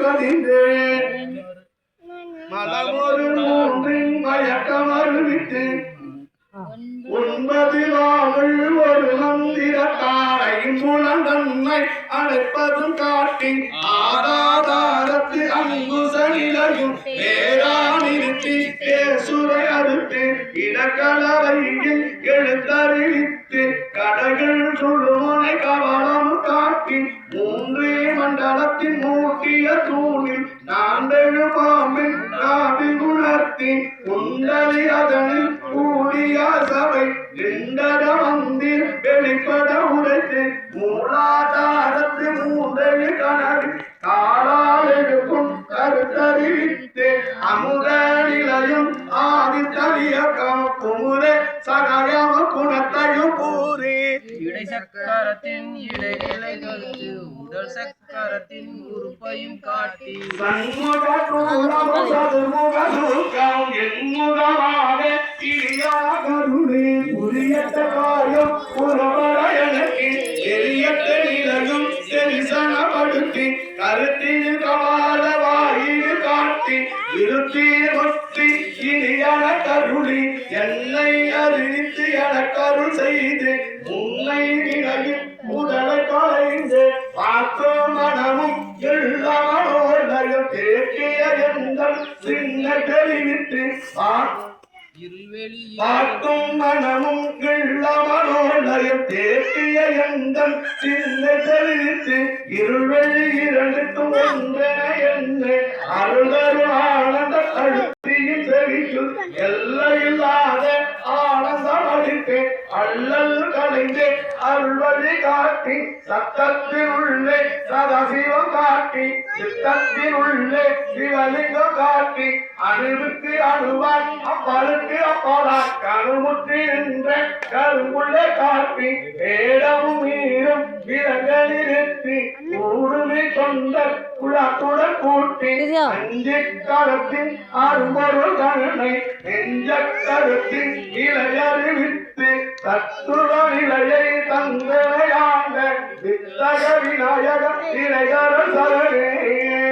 கதிந்தேன் மலமொரு மூன்றின் மயக்கமறு விட்டு 9 நாள் ஒரு மந்திரத்தாரையும் புலந்தன்னை அழைப்பதும் காட்டி ஆதாரத்து அங்குச நிலையும் நேரா நிறுத்தி பேசுரை அறுத்து இடக்கலவையில் எழுத்தறிவித்து கடைகள் சுடுமுனை கவலம் காட்டி 3 மண்டலத்தின் மூட்டிய தூணில் 4 பாம்பின் காதில் உணர்த்தி குண்டலி அதனில் கூடிய சபை 2 மந்திர் வெளிப்பட உடைத்து மூலாதாரத்து 3 கணக்கு காலால் எடுக்கும் கருத்தறிவித்து அமுத நிலையும் ஆதித்தறிய குமுதே சகயம குணத்தையும் கூறி இடை சக்கரத்தின் இடைநிலைகளுக்கு உடல் சக்கரத்தின் உறுப்பையும் காட்டி சண்முக தூளமும் சதுர்முக சூக்கம் என்முகமாக இடியாகருளே புரியத்த காயம் புறவர எனக்கு எரியத்த நிலையும் செரிசனப்படுத்தி கருத்தில் கவால வாயில் காட்டி இருத்தி முத்தி இனியன கருளி என்னை அறிவித்து எனக்கருள் செய்து உன்னை நிலையில் முதலை தொலைந்து பார்த்து மனமும் எல்லாமோடையும் தேக்கிய எங்கள் சின்ன தெரிவித்து பார்க்கும் மனமும் இல்லாமலோடையும் தேக்கிய எங்கள் சின்ன தெரிவித்து இருள்வெளி 2க்கும் ஒன்றென என்று அருளரு ஆனந்த கழுத்தியில் செவிக்கும் எல்லையில்லாத ஆனந்தம் அளித்து அல்லல் கலைந்து அருள்வழி காட்டி சத்தத்தில் உள்ளே சதசிவம் காட்டி சித்தத்தில் உள்ளே சிவலிங்கம் காட்டி அணுவுக்கு அணுவாய் அப்பழுக்கு அப்படா கருமுற்றி என்ற கரும்புள்ளே காட்டி ஏடமும் நீரும் விலங்களிருத்தி ஊடுமை கொண்ட குளத்துடன் கூட்டி அஞ்சு கருத்தின் அரும்பொருள் கருணை நெஞ்ச கருத்தின் இளையறிவித்து தத்துவ நிலையை தந்தையாண்ட வித்தக விநாயக இளையர சரணே